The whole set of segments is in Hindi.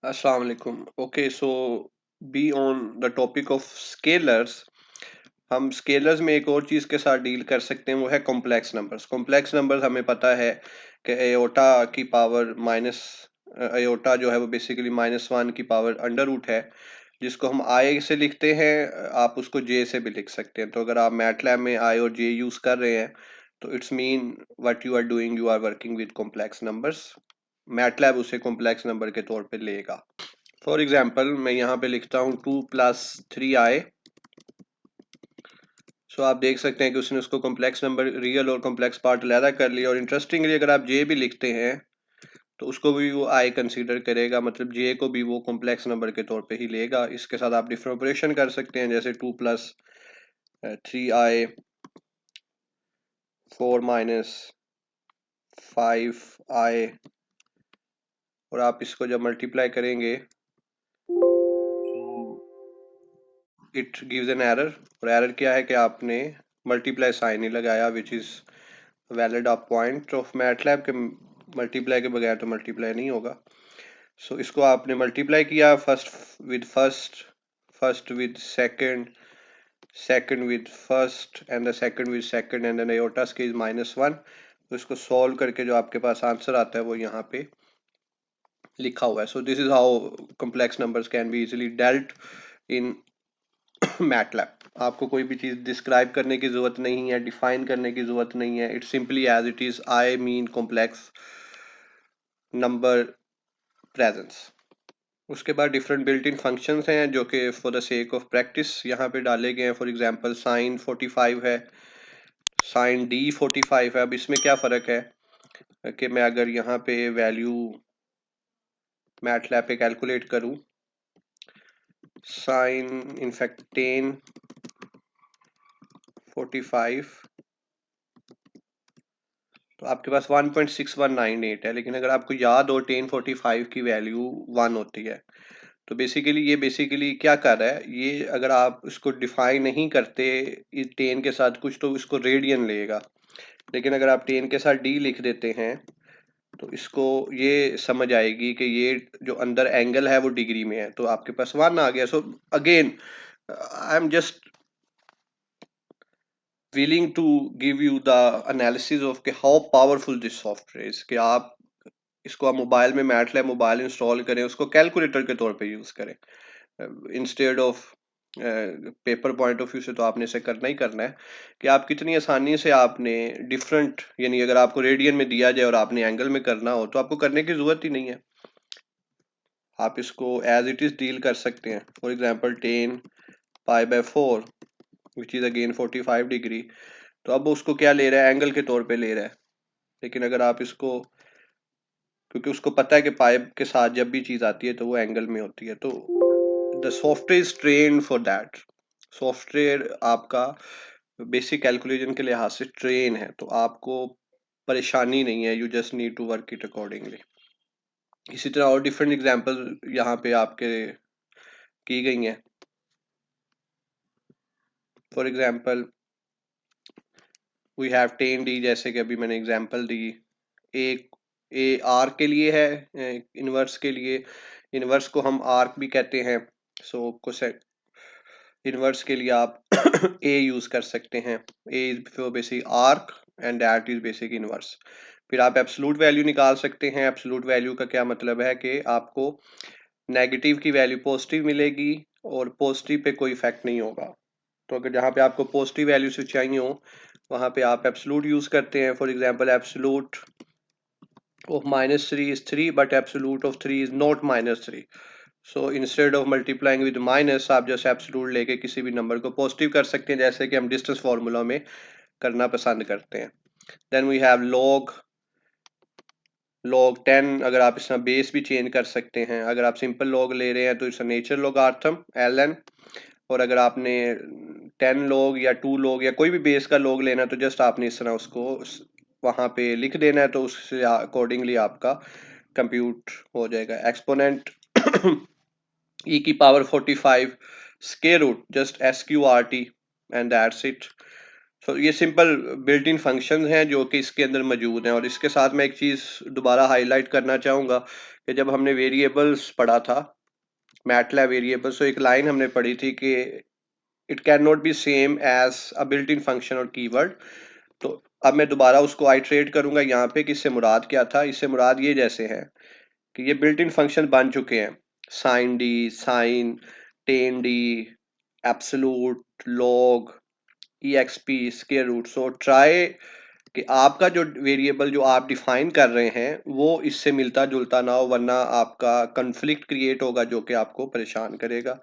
Assalamu alaikum. Okay, so be on the topic of scalars. हम स्केलर्स में एक और चीज़ के साथ डील कर सकते हैं, वो है कॉम्प्लेक्स नंबर्स। कॉम्प्लेक्स नंबर्स हमें पता है कि एयोटा की पावर माइनस एयोटा जो है वो बेसिकली -1 की पावर अंडर रूट है, जिसको हम आई से लिखते हैं। आप उसको जे से भी लिख सकते हैं। तो अगर आप मैटलैब में आई और जे यूज़ कर रहे हैं तो it's mean what you are doing, you are working with complex numbers. MATLAB उसे कॉम्प्लेक्स नंबर के तौर पे लेगा। फॉर एग्जाम्पल मैं यहाँ पे लिखता हूँ 2+3i। सो आप देख सकते हैं कि उसने उसको कॉम्प्लेक्स नंबर रियल और कॉम्प्लेक्स पार्ट अलहदा कर लिया। और इंटरेस्टिंगली अगर आप जे भी लिखते हैं तो उसको भी वो आई कंसीडर करेगा, मतलब जे को भी वो कॉम्प्लेक्स नंबर के तौर पे ही लेगा। इसके साथ आप डिफरेंट ऑपरेशन कर सकते हैं, जैसे 2+3i 4-5i, और आप इसको जब मल्टीप्लाई करेंगे इट गिव्स एन एरर। और एरर क्या है कि आपने मल्टीप्लाई साइन नहीं लगाया, which is valid a point of MATLAB के मल्टीप्लाई के बगैर तो मल्टीप्लाई नहीं होगा। सो इसको आपने मल्टीप्लाई किया, first with second, second with first and the second with second, and then iota के इज -1। तो इसको सॉल्व करके जो आपके पास आंसर आता है वो यहाँ पे लिखा हुआ है। सो this is how complex numbers can be easily dealt in MATLAB. आपको कोई भी चीज़ डिस्क्राइब करने की ज़रूरत नहीं है, डिफाइन करने की ज़रूरत नहीं है। It's simply as it is, I mean complex number presence. उसके बाद डिफरेंट बिल्ट इन फंक्शंस हैं जो कि for the sake of practice यहाँ पे डाले गए हैं। फॉर एग्जांपल साइन 45 है, साइन डी 45 है। अब इसमें क्या फ़र्क है कि मैं अगर यहाँ पे वैल्यू मैटलैब पे कैलकुलेट करूँ, साइन इनफैक्ट 10 45, तो आपके पास 1.6198 है। लेकिन अगर आपको याद हो 1045 की वैल्यू 1 होती है। तो बेसिकली ये बेसिकली क्या कर रहा है, ये अगर आप इसको डिफाइन नहीं करते 10 के साथ कुछ, तो इसको रेडियन लेगा। लेकिन अगर आप 10 के साथ डी लिख देते हैं तो इसको ये समझ आएगी कि ये जो अंदर एंगल है वो डिग्री में है, तो आपके पास 1 आ गया। So again I am just willing to give you the analysis of कि how powerful this software is, कि आप इसको आप मोबाइल में मैटलैब मोबाइल इंस्टॉल करें, उसको कैलकुलेटर के तौर पे यूज करें instead of paper point of view से। तो आपने इसे करना ही करना है कि आप कितनी आसानी से आपने डिफरेंट, यानी अगर आपको रेडियन में दिया जाए और आपने एंगल में करना हो तो आपको करने की जरूरत ही नहीं है। आप इसको एज इट इज डील कर सकते हैं। For example 10π/4 which is again 45 degree. तो अब उसको क्या ले रहा है, एंगल के तौर पे ले रहा है। लेकिन अगर आप इसको, क्योंकि उसको पता है कि पाइप के साथ जब भी चीज आती है तो वो एंगल में होती है, तो the software is train for that. Software आपका बेसिक कैलकुलेशन के लिहाज से ट्रेन है, तो आपको परेशानी नहीं है। You just need to work it accordingly. इसी तरह और डिफरेंट एग्जांपल यहाँ पे आपके की गई हैं। For example we have 10d, जैसे कि अभी मैंने एग्जांपल दी। एक ए आर्क के लिए है, इनवर्स के लिए। इनवर्स को हम आर्क भी कहते हैं। सो कोसेक इनवर्स के लिए आप ए यूज कर सकते हैं। A is basic arc and that is basic inverse. फिर आप एब्सोल्यूट वैल्यू निकाल सकते हैं। एब्सोल्यूट वैल्यू का क्या मतलब है कि आपको नेगेटिव की वैल्यू पॉजिटिव मिलेगी और पॉजिटिव पे कोई इफेक्ट नहीं होगा। तो अगर जहाँ पे आपको पॉजिटिव वैल्यू से चाहिए हो वहाँ पे आप एब्सोल्यूट यूज करते हैं। For example absolute of -3 is 3, but absolute of 3 is not -3. So instead of multiplying with minus, आप जैसे एब्सोल्यूट लेके किसी भी नंबर को पॉजिटिव कर सकते हैं, जैसे कि हम डिस्टेंस फार्मूला में करना पसंद करते हैं। Then we have log 10। अगर आप इसका बेस भी चेंज कर सकते हैं। अगर आप सिंपल log ले रहे हैं तो इट्स नेचर लॉगरिथम ln। और अगर आपने 10 log या 2 log या कोई भी बेस का log लेना है तो जस्ट आपने इस तरह उसको वहां पे लिख देना है, तो उससे अकॉर्डिंगली आपका कंप्यूट हो जाएगा। एक्सपोनेंट e की power 45 square root just SQRT and that's it. So ये सिंपल बिल्ट इन फंक्शन हैं जो कि इसके अंदर मौजूद हैं। और इसके साथ मैं एक चीज़ दोबारा हाईलाइट करना चाहूँगा कि जब हमने वेरिएबल्स पढ़ा था, मैटलैब वेरिएबल्स, तो एक लाइन हमने पढ़ी थी कि it can not be same as a built in function और कीवर्ड। तो अब मैं दोबारा उसको आइट्रेट करूंगा यहाँ पे कि इससे मुराद क्या था। इससे मुराद ये जैसे है कि ये बिल्ट इन फंक्शन बन चुके हैं, sine D, sine, tan D, absolute, log, E X P, square root. So try कि आपका जो वेरिएबल जो आप डिफाइन कर रहे हैं वो इससे मिलता जुलता ना हो, वरना आपका कन्फ्लिक्ट क्रिएट होगा जो कि आपको परेशान करेगा,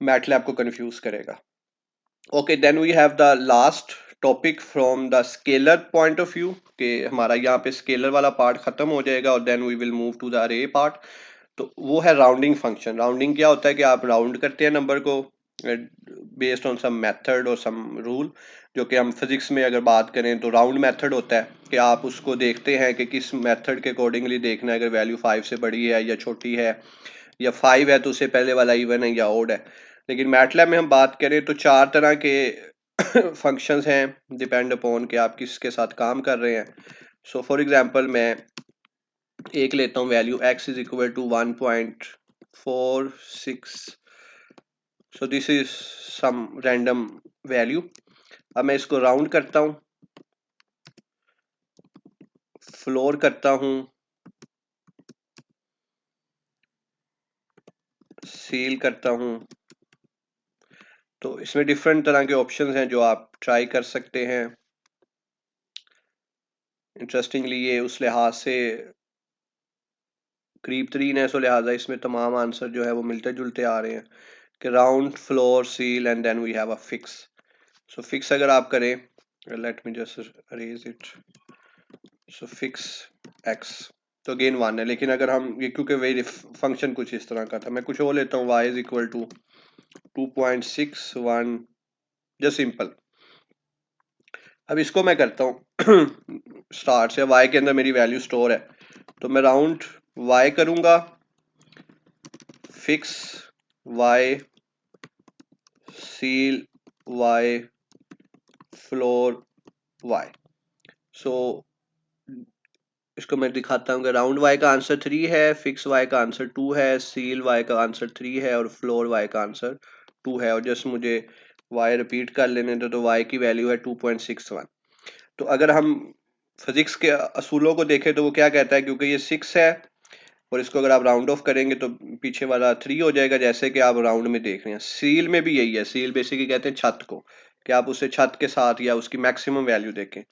मैटलैब को कंफ्यूज करेगा। Okay, then we have the last topic from the scalar point of view, कि हमारा यहाँ पे स्केलर वाला पार्ट खत्म हो जाएगा और then we will move to the array part. तो वो है राउंडिंग फंक्शन। राउंडिंग क्या होता है कि आप राउंड करते हैं नंबर को बेस्ड ऑन सम मेथड और सम रूल, जो कि हम फिजिक्स में अगर बात करें तो राउंड मेथड होता है कि आप उसको देखते हैं कि किस मेथड के अकॉर्डिंगली देखना है, अगर वैल्यू 5 से बड़ी है या छोटी है, या 5 है तो उससे पहले वाला इवन है या ओड है। लेकिन मैटलैब में हम बात करें तो 4 तरह के फंक्शंस हैं, डिपेंड अपॉन कि आप किसके साथ काम कर रहे हैं। सो फॉर एग्जांपल मैं एक लेता हूँ, value x is equal to 1.46। So this is some random value. अब मैं इसको राउंड करता हूँ, फ्लोर करता हूँ, सील करता हूँ। तो इसमें डिफरेंट तरह के ऑप्शंस हैं जो आप ट्राई कर सकते हैं। इंटरेस्टिंगली ये उस लिहाज से करीब तरीन है, सो लिहाजा इसमें तमाम आंसर जो है वो मिलते जुलते आ रहे हैं कि round, floor, ceil and then we have a fix. So fix अगर आप करें, let me just arrange it, so fix x तो अगेन 1 है। लेकिन अगर हम ये, क्योंकि वेरी फंक्शन कुछ इस तरह का था, मैं कुछ और लेता हूँ, y is equal to 2.61, just simple. अब इसको मैं करता हूँ स्टार्ट से, y के अंदर मेरी वैल्यू स्टोर है, तो मैं राउंड y करूंगा, fix y, seal y, floor y। सो इसको मैं दिखाता हूँ कि राउंड y का आंसर 3 है, फिक्स y का आंसर 2 है, सील y का आंसर 3 है और फ्लोर y का आंसर 2 है। और जस्ट मुझे y रिपीट कर लेने दो, तो y की वैल्यू है 2.61। तो अगर हम फिजिक्स के असूलों को देखें तो वो क्या कहता है, क्योंकि ये 6 है और इसको अगर आप राउंड ऑफ करेंगे तो पीछे वाला 3 हो जाएगा, जैसे कि आप राउंड में देख रहे हैं। सील में भी यही है, सील बेसिकली कहते हैं छत को, कि आप उसे छत के साथ या उसकी मैक्सिमम वैल्यू देखें।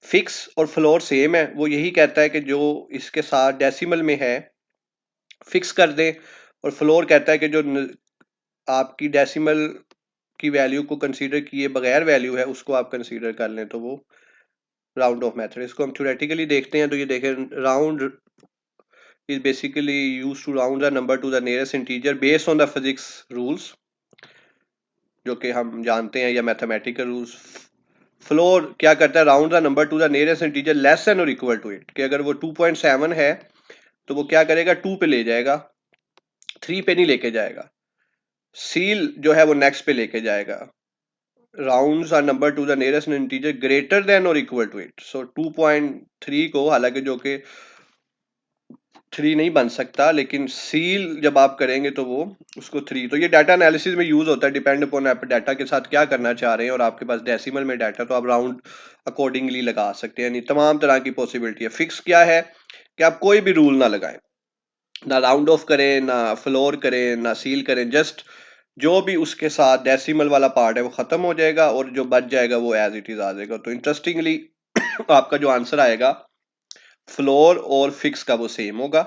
फिक्स और फ्लोर सेम है, वो यही कहता है कि जो इसके साथ डेसिमल में है फिक्स कर दें, और फ्लोर कहता है कि जो आपकी डेसिमल की वैल्यू को कंसीडर किए बगैर वैल्यू है उसको आप कंसीडर कर लें, तो वो राउंड ऑफ मेथड। इसको हम थ्योरेटिकली देखते हैं तो ये देखें, round is basically used to round the number to the nearest integer based on the physics rules, जो कि हम जानते हैं, या मैथमेटिकल रूल्स। फ्लोर क्या करता है, round the number to the nearest integer less than और इक्वल टू इट, कि अगर वो 2.7 है तो वो क्या करेगा, 2 पे ले जाएगा, 3 पे नहीं लेके जाएगा। सील जो है वो नेक्स्ट पे लेके जाएगा। Rounds are number to the nearest integer greater than और इक्वल टू इट। सो 2.3 को, हालांकि जो कि 3 नहीं बन सकता, लेकिन सील जब आप करेंगे तो वो उसको 3, तो ये डाटा एनालिसिस में यूज होता है, डिपेंड अपॉन आप डाटा के साथ क्या करना चाह रहे हैं, और आपके पास डेसिमल में डाटा तो आप राउंड अकॉर्डिंगली लगा सकते हैं। यानी तमाम तरह की पॉसिबिलिटी है। फिक्स क्या है कि आप कोई भी रूल ना लगाएं, ना राउंड ऑफ करें, ना फ्लोर करें, ना सील करें, जस्ट जो भी उसके साथ डेसिमल वाला पार्ट है वो खत्म हो जाएगा और जो बच जाएगा वो एज इट इज आ जाएगा। तो इंटरेस्टिंगली आपका जो आंसर आएगा फ्लोर और फिक्स का वो सेम होगा,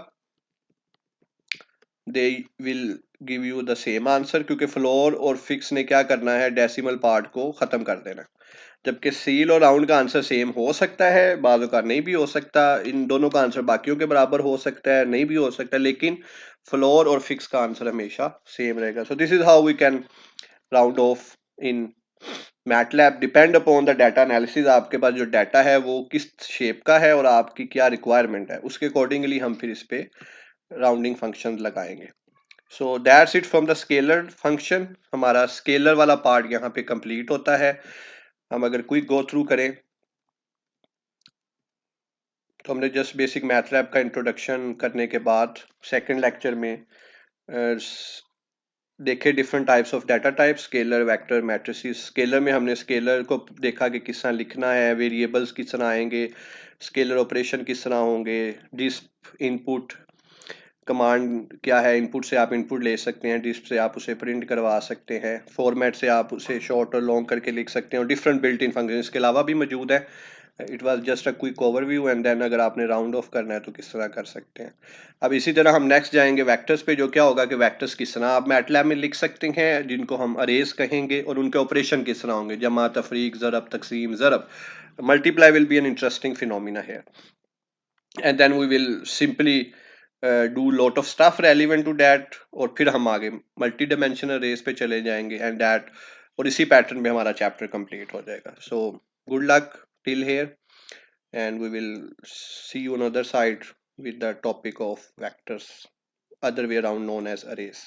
they will give you the same answer, क्योंकि फ्लोर और फिक्स ने क्या करना है, डेसिमल पार्ट को खत्म कर देना। जबकि सील और राउंड का आंसर सेम हो सकता है, बाजू का नहीं भी हो सकता, इन दोनों का आंसर बाकियों के बराबर हो सकता है, नहीं भी हो सकता, लेकिन फ्लोर और फिक्स का आंसर हमेशा सेम रहेगा। So this is how we can round off in MATLAB, depend upon the data analysis. आपके पास जो डाटा है वो किस शेप का है और आपकी क्या रिक्वायरमेंट है, उसके अकॉर्डिंगली हम फिर इस पे राउंडिंग फंक्शन लगाएंगे। So that's it from the scalar function. हमारा स्केलर वाला पार्ट यहाँ पे कंप्लीट होता है। हम अगर क्विक गो थ्रू करें तो हमने जस्ट बेसिक मैथलैब का इंट्रोडक्शन करने के बाद सेकंड लेक्चर में देखे different types of data type, scalar, vector, matrices. Scalar में हमने स्केलर को देखा कि किस तरह लिखना है, वेरिएबल्स किस तरह आएंगे, स्केलर ऑपरेशन किस तरह होंगे, डिस्प इनपुट कमांड क्या है, इनपुट से आप इनपुट ले सकते हैं, डिस्प से आप उसे प्रिंट करवा सकते हैं, फॉर्मेट से आप उसे शॉर्ट और लॉन्ग करके लिख सकते हैं, और डिफरेंट बिल्ट इन फंक्शन इसके अलावा भी मौजूद है। It was just a quick overview, and then अगर आपने राउंड ऑफ करना है तो किस तरह कर सकते हैं। अब इसी तरह हम नेक्स्ट जाएंगे वेक्टर्स पे, जो क्या होगा कि वेक्टर्स किस तरह आप मैटलैब में लिख सकते हैं, जिनको हम अरेज कहेंगे, और उनके ऑपरेशन किस तरह होंगे, जमा, तफरीक, ज़रब, तकसीम, ज़रब, multiply will be an interesting phenomena है। And then we will simply do lot of stuff relevant to that, और फिर हम आगे मल्टी डायमेंशनल रेस पे चले जाएंगे एंड दैट, और इसी पैटर्न में हमारा चैप्टर कंप्लीट हो जाएगा। So good luck till here, and we will see you on other side with the topic of vectors, other way around known as arrays.